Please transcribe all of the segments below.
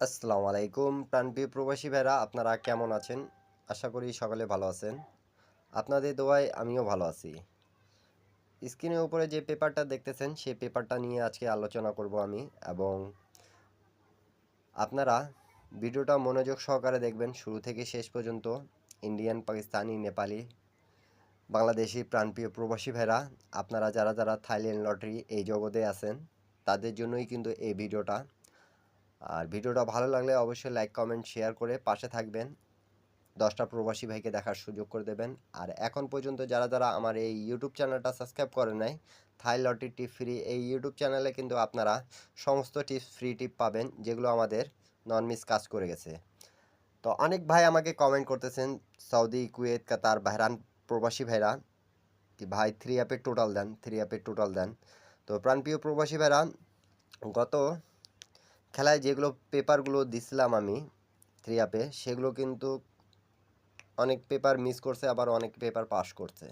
আসসালামু আলাইকুম প্রাণপ্রিয় প্রবাসী ভাইরা, আপনারা কেমন আছেন? আশা করি সকলে ভালো আছেন। আপনাদের দোয়ায় আমিও ভালো আছি। স্ক্রিনের উপরে যে পেপারটা দেখতেছেন সেই পেপারটা নিয়ে আজকে আলোচনা করব আমি, এবং আপনারা ভিডিওটা মনোযোগ সহকারে দেখবেন শুরু থেকে শেষ পর্যন্ত। ইন্ডিয়ান, পাকিস্তানি, নেপালি, বাংলাদেশি প্রাণপ্রিয় প্রবাসী ভাইরা, আপনারা যারা যারা থাইল্যান্ড লটারি এই জগতে আছেন তাদের জন্যই কিন্তু এই ভিডিওটা। আর ভিডিওটা ভালো লাগলে অবশ্যই লাইক, কমেন্ট, শেয়ার করে পাশে থাকবেন। 10টা প্রবাসী ভাইকে দেখার সুযোগ করে দেবেন। আর এখন পর্যন্ত যারা যারা আমার এই ইউটিউব চ্যানেলটা সাবস্ক্রাইব করে নাই, থাই লটারি টিপ ফ্রি, এই ইউটিউব চ্যানেলে কিন্তু আপনারা সমস্ত টিপস, ফ্রি টিপ পাবেন যেগুলো আমাদের নন মিস কাজ করে গেছে। তো অনেক ভাই আমাকে কমেন্ট করতেছেন, সৌদি, কুয়েত, কাতার, বাহরান প্রবাসী ভাইরা, কি ভাই থ্রি অ্যাপের টোটাল দেন, থ্রি অ্যাপের টোটাল দেন। তো প্রাণপ্রিয় প্রবাসী ভাইরা, গত খেলায় যেগুলো পেপারগুলো দিছিলাম আমি থ্রি অ্যাপে, সেগুলো কিন্তু অনেক পেপার মিস করছে, আবার অনেক পেপার পাস করছে।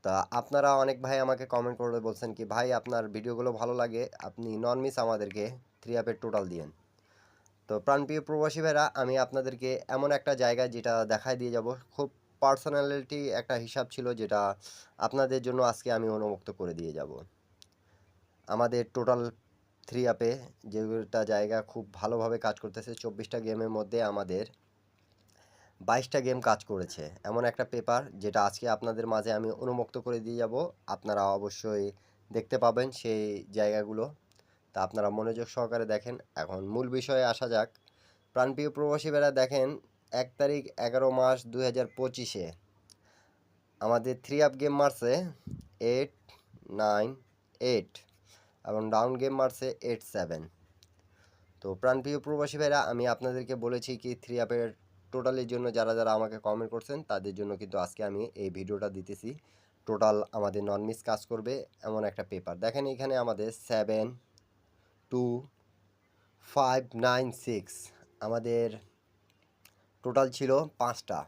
তা আপনারা অনেক ভাই আমাকে কমেন্ট করে বলছেন কি ভাই আপনার ভিডিওগুলো ভালো লাগে, আপনি নন মিস আমাদেরকে থ্রি অ্যাপের টোটাল দিয়েন। তো প্রাণপ্রিয় প্রবাসী ভাইরা, আমি আপনাদেরকে এমন একটা জায়গায় যেটা দেখায় দিয়ে যাব, খুব পার্সোনালিটি একটা হিসাব ছিল যেটা আপনাদের জন্য আজকে আমি উন্মুক্ত করে দিয়ে যাব। আমাদের টোটাল থ্রি অ্যাপে যেটা জায়গা খুব ভালোভাবে কাজ করতেছে, 24টা গেমের মধ্যে আমাদের 22টা গেম কাজ করেছে, এমন একটা পেপার যেটা আজকে আপনাদের মাঝে আমি উন্মুক্ত করে দিয়ে যাব। আপনারা অবশ্যই দেখতে পাবেন সেই জায়গাগুলো। তা আপনারা মনোযোগ সহকারে দেখেন। এখন মূল বিষয়ে আসা যাক। প্রাণপ্রিয় প্রবাসী ভাইরা দেখেন, 1 তারিখ 11 মাস 2025-এ আমাদের থ্রি আপ গেম মারছে 8, 9, 8, এবং ডাউন গেম মারছে 8, 7। তো প্রাণপ্রিয় প্রবাসী ভাইরা, আমি আপনাদেরকে বলেছি কি থ্রি অ্যাপের টোটালের জন্য যারা যারা আমাকে কমেন্ট করছেন তাদের জন্য কিন্তু আজকে আমি এই ভিডিওটা দিতেছি। টোটাল আমাদের নন মিস কাজ করবে এমন একটা পেপার দেখেন। এখানে আমাদের 7, 2, 5, 9, 6 আমাদের টোটাল ছিল 5টা।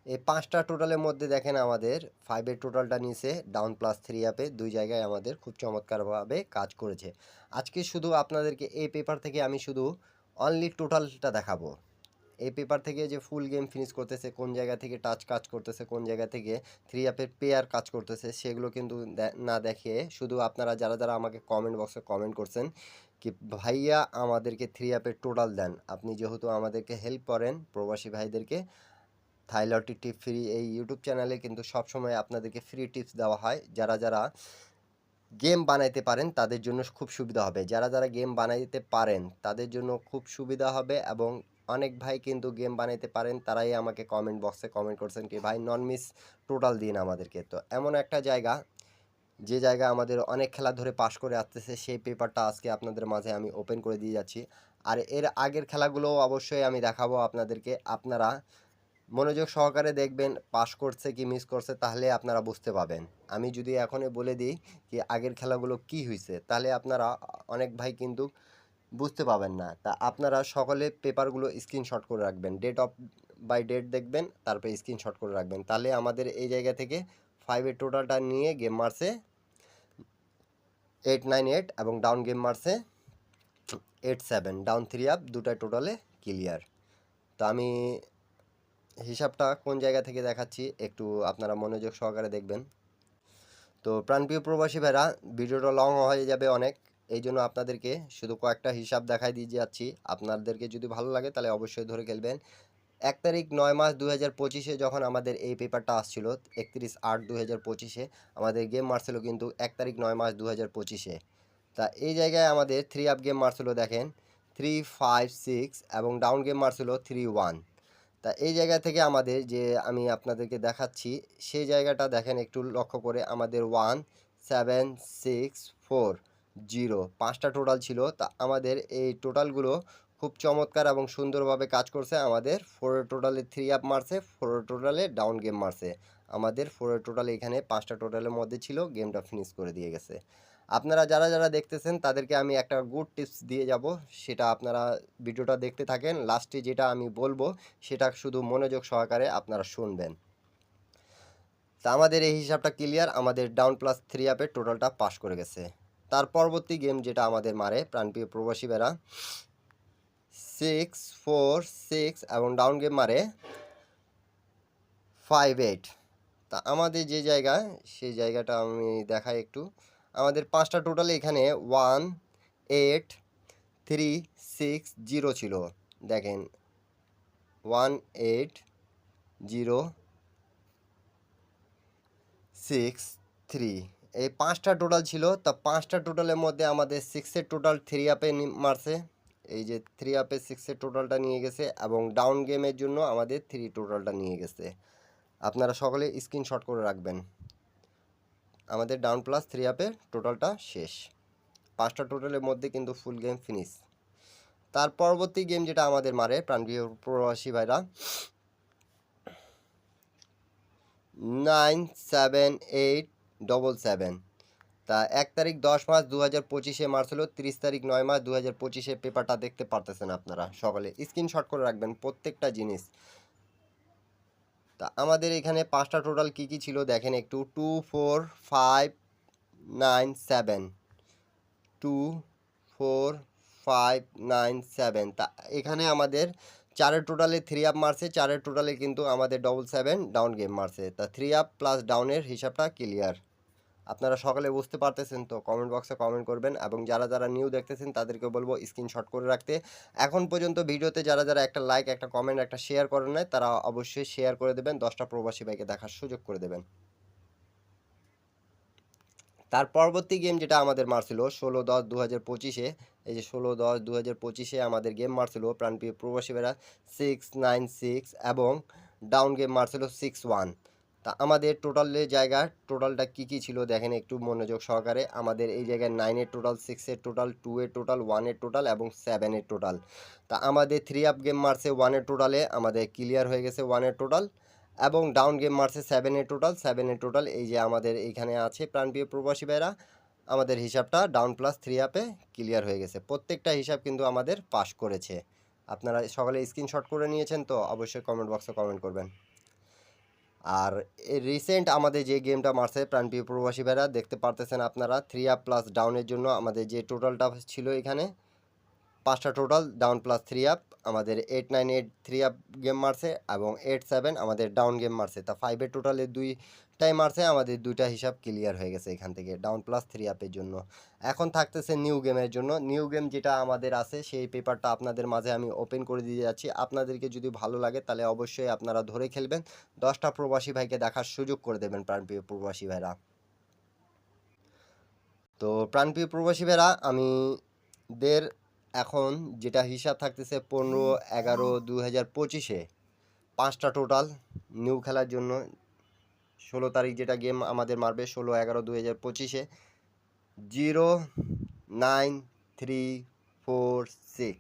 এই 5টা টোটালের মধ্যে দেখেন আমাদের 5-এর টোটালটা নিচে ডাউন প্লাস থ্রি অ্যাপে দুই জায়গায় আমাদের খুব চমৎকারভাবে কাজ করেছে। আজকে শুধু আপনাদেরকে এই পেপার থেকে আমি শুধু অনলি টোটালটা দেখাবো। এই পেপার থেকে যে ফুল গেম ফিনিশ করতেছে, কোন জায়গা থেকে টাচ কাজ করতেছে, কোন জায়গা থেকে থ্রি অ্যাপের পেয়ার কাজ করতেছে, সেগুলো কিন্তু না দেখে শুধু আপনারা যারা যারা আমাকে কমেন্ট বক্সে কমেন্ট করছেন কি ভাইয়া আমাদেরকে থ্রি অ্যাপের টোটাল দেন, আপনি যেহেতু আমাদেরকে হেল্প করেন প্রবাসী ভাইদেরকে, থাইলটি টিপ ফ্রি এই ইউটিউব চ্যানেলে কিন্তু সবসময় আপনাদেরকে ফ্রি টিপস দেওয়া হয়। যারা যারা গেম বানাইতে পারেন তাদের জন্য খুব সুবিধা হবে, যারা যারা গেম বানাইতে পারেন তাদের জন্য খুব সুবিধা হবে। এবং অনেক ভাই কিন্তু গেম বানাইতে পারেন, তারাই আমাকে কমেন্ট বক্সে কমেন্ট করছেন কি ভাই নন মিস টোটাল দিন আমাদেরকে। তো এমন একটা জায়গা, যে জায়গা আমাদের অনেক খেলা ধরে পাশ করে আসতেছে, সেই পেপারটা আজকে আপনাদের মাঝে আমি ওপেন করে দিয়ে যাচ্ছি। আর এর আগের খেলাগুলোও অবশ্যই আমি দেখাবো আপনাদেরকে। আপনারা মনোযোগ সহকারে দেখবেন পাস করছে কি মিস করছে, তাহলে আপনারা বুঝতে পাবেন। আমি যদি এখনই বলে দিই কি আগের খেলাগুলো কি হয়েছে, তাহলে আপনারা অনেক ভাই কিন্তু বুঝতে পাবেন না। তা আপনারা সকলে পেপারগুলো স্ক্রিনশট করে রাখবেন, ডেট অফ বাই ডেট দেখবেন, তারপরে স্ক্রিনশট করে রাখবেন। তাহলে আমাদের এই জায়গা থেকে 5-এর টোটালটা নিয়ে গেম মারছে 8, 9, 8, এবং ডাউন গেম মারছে 8, 7, ডাউন থ্রি আপ, দুটাই টোটালে ক্লিয়ার। তো আমি হিসাবটা কোন জায়গা থেকে দেখাচ্ছি একটু আপনারা মনোযোগ সহকারে দেখবেন। তো প্রাণপ্রিয় প্রবাসী ভাইরা, ভিডিওটা লং হয়ে যাবে অনেক, এই জন্য আপনাদেরকে শুধু কয়েকটা হিসাব দেখাই দিয়ে যাচ্ছি। আপনাদেরকে যদি ভালো লাগে তাহলে অবশ্যই ধরে খেলবেন। 1 তারিখ 9 মাস 2025-এ যখন আমাদের এই পেপারটা আসছিল, 31/8/2025-এ আমাদের গেম মারছিল কিন্তু 1 তারিখ 9 মাস 2025-এ। তা এই জায়গায় আমাদের থ্রি আপ গেম মারছিল দেখেন 3, 5, 6, এবং ডাউন গেম মারছিল 3, 1। তা এই জায়গা থেকে আমাদের যে আমি আপনাদেরকে দেখাচ্ছি সেই জায়গাটা দেখেন একটু লক্ষ্য করে, আমাদের 1, 7, 6, 4, 0 5টা টোটাল ছিল। তা আমাদের এই টোটালগুলো খুব চমৎকার এবং সুন্দরভাবে কাজ করছে। আমাদের 4-এর টোটালে থ্রি আপ মারছে, 4-এর টোটালে ডাউন গেম মারছে। আমাদের 4-এর টোটালে এখানে 5টা টোটালের মধ্যে ছিল, গেমটা ফিনিশ করে দিয়ে গেছে। আপনারা যারা যারা দেখতেছেন তাদেরকে আমি একটা গুড টিপস দিয়ে যাব, সেটা আপনারা ভিডিওটা দেখতে থাকেন। লাস্টে যেটা আমি বলবো সেটা শুধু মনোযোগ সহকারে আপনারা শুনবেন। তা আমাদের এই হিসাবটা ক্লিয়ার, আমাদের ডাউন প্লাস থ্রি আপের টোটালটা পাস করে গেছে। তার পরবর্তী গেম যেটা আমাদের মারে প্রাণপ্রিয় প্রবাসী বেড়া, 6-4-6 এবং ডাউন গেম মারে 5-8। তা আমাদের যে জায়গায় সেই জায়গাটা আমি দেখাই একটু। আমাদের 5টা টোটাল এখানে 1-8-3-6-0 ছিল। দেখেন 1-8-0-6-3, এই 5টা টোটাল ছিল। তা 5টা টোটালের মধ্যে আমাদের 6-এর টোটাল 3 আপে মারছে। এই যে 3 আপে 6-এর টোটালটা নিয়ে গেছে এবং ডাউন গেমের জন্য আমাদের 3 টোটালটা নিয়ে গেছে। আপনারা সকলে স্ক্রিনশট করে রাখবেন। আমাদের ডাউন প্লাস 3 আপে টোটালটা শেষ। 5টা টোটালের মধ্যে কিন্তু ফুল গেম ফিনিশ। তার পরবর্তী গেম যেটা আমাদের মারে প্রাণপ্রিয় প্রবাসী ভাইরা 9-7-8-7-7। তা 1 তারিখ 10 মাস 2025-এ মারছিল, 30 তারিখ 9 মাস 2025-এ পেপারটা দেখতে পারতেছেন আপনারা সকলে। স্ক্রিনশট করে রাখবেন প্রত্যেকটা জিনিস। তা আমাদের এখানে 5টা টোটাল কী কী ছিল দেখেন একটু। 2-4-5-9-7, 2-4-5-9-7। তা এখানে আমাদের 4-এর টোটালে 3 আপ মারছে, 4-এর টোটালে কিন্তু আমাদের 7-7 ডাউন গেম মারছে। তা 3 আপ প্লাস ডাউনের হিসাবটা ক্লিয়ার। আপনারা সকালে বুঝতে পারতেছেন তো? কমেন্ট বক্সে কমেন্ট করবেন এবং যারা যারা নিউ দেখতেছেন তাদেরকে বলবো স্ক্রিনশট করে রাখতে। এখন পর্যন্ত ভিডিওতে যারা যারা একটা লাইক, একটা কমেন্ট, একটা শেয়ার করেন নাই তারা অবশ্যই শেয়ার করে দেবেন, 10টা প্রবাসী ভাইকে দেখার সুযোগ করে দেবেন। তার পরবর্তী গেম যেটা আমাদের মারছিল 16-10-2025-এ, এই যে 16-10-2025-এ আমাদের গেম মারছিল প্রাণপ্রিয় প্রবাসী ভাইরা 6-9-6 এবং ডাউন গেম মারছিল 6-1। তা আমাদের টোটালের জায়গা টোটালটা কী কী ছিল দেখেন একটু মনোযোগ সহকারে। আমাদের এই জায়গায় 9-এর টোটাল, 6-এর টোটাল, 2-এর টোটাল, 1-এর টোটাল এবং 7-এর টোটাল। তা আমাদের 3 আপ গেম মারছে 1-এর টোটালে, আমাদের ক্লিয়ার হয়ে গেছে 1-এর টোটাল এবং ডাউন গেম মারছে 7-এর টোটাল, 7-এর টোটাল এই যে আমাদের এইখানে আছে প্রাণপ্রিয় প্রবাসী ভাইরা। আমাদের হিসাবটা ডাউন প্লাস 3 আপে ক্লিয়ার হয়ে গেছে। প্রত্যেকটা হিসাব কিন্তু আমাদের পাস করেছে। আপনারা সকালে স্ক্রিনশট করে নিয়েছেন তো? অবশ্যই কমেন্ট বক্সে কমেন্ট করবেন। আর রিসেন্ট আমাদের যে গেমটা মারছে প্রাণপ্রিয় প্রবাসী ভাইরা দেখতে পারতেছেন আপনারা, 3 আপ প্লাস ডাউনের জন্য আমাদের যে টোটালটা ছিল এখানে 5টা টোটাল ডাউন প্লাস 3 আপ, আমাদের 8-9-8 3 আপ গেম মারছে এবং 8-7 আমাদের ডাউন গেম মারছে। তা 5-এর টোটালে 2টাই মারছে, আমাদের 2টা হিসাব ক্লিয়ার হয়ে গেছে এখান থেকে ডাউন প্লাস 3 আপের জন্য। এখন থাকতেছে নিউ গেমের জন্য। নিউ গেম যেটা আমাদের আছে সেই পেপারটা আপনাদের মাঝে আমি ওপেন করে দিয়ে যাচ্ছি। আপনাদেরকে যদি ভালো লাগে তাহলে অবশ্যই আপনারা ধরে খেলবেন, 10টা প্রবাসী ভাইকে দেখার সুযোগ করে দেবেন প্রাণপ্রিয় প্রবাসী ভাইরা। তো প্রাণপ্রিয় প্রবাসী ভাইরা আমি দের এখন যেটা হিসাব থাকতেছে 15-11-2025-এ 5টা টোটাল নিউ খেলার জন্য। 16 তারিখ যেটা গেম আমাদের মারবে 16-11-2025-এ 0-9-3-4-6,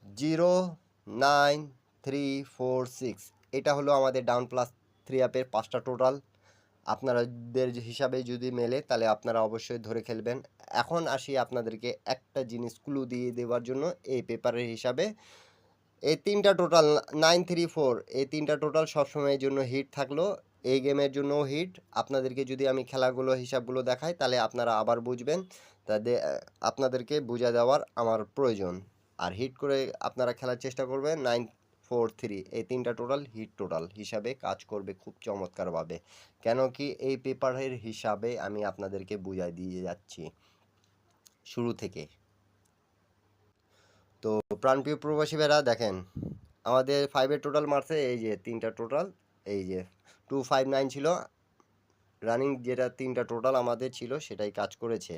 0-9-3-4-6 এটা হলো আমাদের ডাউন প্লাস 3 আপের 5টা টোটাল। আপনাদের হিসাবে যদি মেলে তাহলে আপনারা অবশ্যই ধরে খেলবেন। এখন আসি আপনাদেরকে একটা জিনিস ক্লু দিয়ে দেওয়ার জন্য এই পেপারের হিসাবে। এই 3টা টোটাল 9-3-4 এই 3টা টোটাল সবসময়ের জন্য হিট থাকলো, এই গেমের জন্যও হিট। আপনাদেরকে যদি আমি খেলাগুলো হিসাবগুলো দেখাই তাহলে আপনারা আবার বুঝবেন, তাদের আপনাদেরকে বুঝা দেওয়ার আমার প্রয়োজন। আর হিট করে আপনারা খেলার চেষ্টা করবেন। 9-4-3 এই 3টা টোটাল হিট টোটাল হিসাবে কাজ করবে খুব চমৎকারভাবে। কেন কি এই পেপারের হিসাবে আমি আপনাদেরকে বুঝাই দিয়ে যাচ্ছি শুরু থেকে। তো প্রাণপ্রিয় প্রবাসী ভাইরা দেখেন আমাদের 5-এর টোটাল মারছে এই যে 3টা টোটাল, এই যে 2-5-9 ছিল রানিং, যেটা 3টা টোটাল আমাদের ছিল সেটাই কাজ করেছে,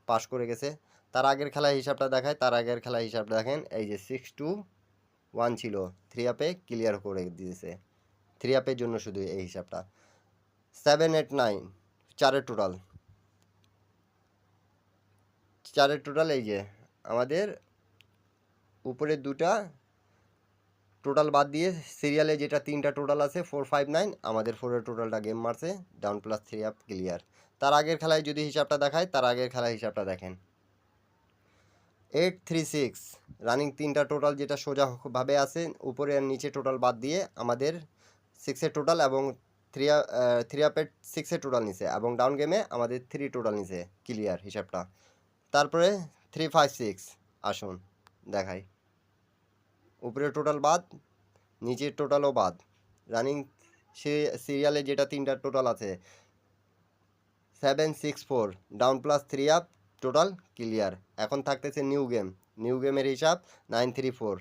পাস করে গেছে। তার আগের খেলার হিসাবটা দেখায়, তার আগের খেলার হিসাবটা দেখেন এই যে 6-2-1 ছিল, 3 আপে ক্লিয়ার করে দিয়েছে। 3 আপের জন্য শুধু এই হিসাবটা। 7-8-9 4-এর টোটাল, 4-এর টোটাল এই যে আমাদের উপরের দুটা টোটাল বাদ দিয়ে সিরিয়ালে যেটা 3টা টোটাল আছে 4-5-9 আমাদের 4-এর টোটালটা গেম মারছে ডাউন প্লাস 3 আপ ক্লিয়ার। তার আগের খেলায় যদি হিসাবটা দেখায় তার আগের খেলার হিসাবটা দেখেন 8-3-6 রানিং 3টা টোটাল যেটা সোজাভাবে আছে উপরে আর নিচে টোটাল বাদ দিয়ে আমাদের 6-এর টোটাল এবং 3 আপের 6-এর টোটাল নিছে এবং ডাউন গেমে আমাদের 3 টোটাল নিছে ক্লিয়ার হিসাবটা। তারপরে 3-5-6 আসুন দেখাই। উপরে টোটাল বাদ, নিচের টোটালও বাদ। রানিং সিরিয়ালে যেটা 3টা টোটাল আছে 764 down plus 3 up total clear. এখন থাকতেছে নিউ গেমের হিসাব 934।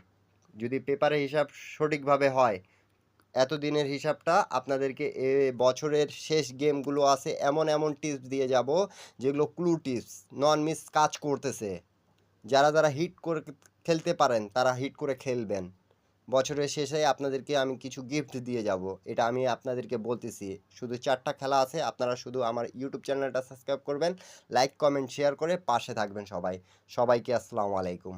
যদি পেপারের হিসাব সঠিকভাবে হয়, এতদিনের হিসাবটা আপনাদেরকে এ বছরের শেষ গেমগুলো আছে এমন এমন টিপস দিয়ে যাব যেগুলো ক্লু টিপস, নন মিস কাজ করতেছে। যারা যারা হিট করে খেলতে পারেন তারা হিট করে খেলবেন। বছরের শেষে আপনাদেরকে আমি কিছু গিফট দিয়ে যাব, এটা আমি আপনাদেরকে বলতেছি। শুধু 4টা খেলা আছে, আপনারা শুধু আমার ইউটিউব চ্যানেলটা সাবস্ক্রাইব করবেন, লাইক কমেন্ট শেয়ার করে পাশে থাকবেন সবাই। সবাইকে আসসালামু আলাইকুম।